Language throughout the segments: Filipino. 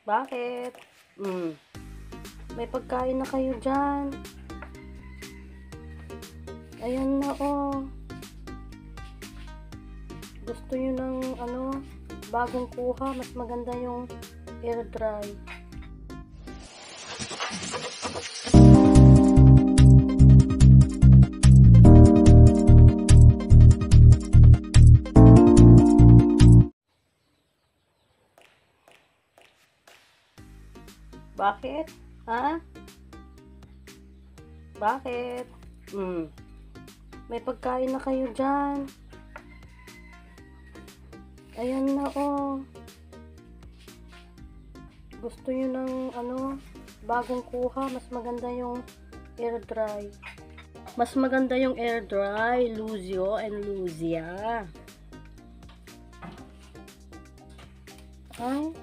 Bakit? May pagkain na kayo dyan. Ayan na oh. Gusto nyo ng bagong kuha. Mas maganda yung air dry. Bakit? Ha? Bakit? May pagkain na kayo dyan. Ayan na oh. Gusto nyo ng bagong kuha. Mas maganda yung air dry. Mas maganda yung air dry. Lucio and Lucia. Ay?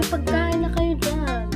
Pagkain na kayo dyan.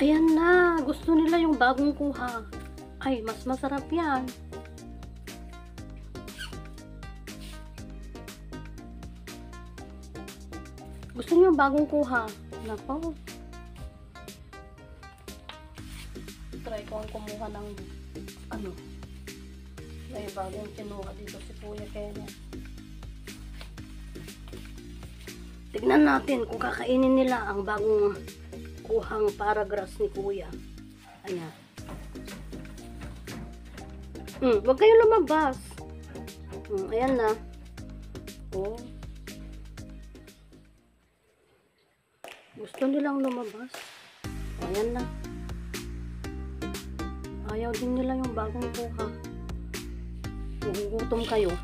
Ayan na, gusto nila yung bagong kuha. Ay, mas masarap yan. Gusto niyo yung bagong kuha? Nako. Try ko ang kumuha ng may bagong kinuha dito si Kuya Kenneth. Tignan natin kung kakainin nila ang bagong kuhang paragrass ni Kuya. Ayan. Huwag kayong lumabas. Ayan na. Oh. Gusto nilang lumabas. Ayan na. Ayaw din nila yung bagong kuha. Nagugutom kayo.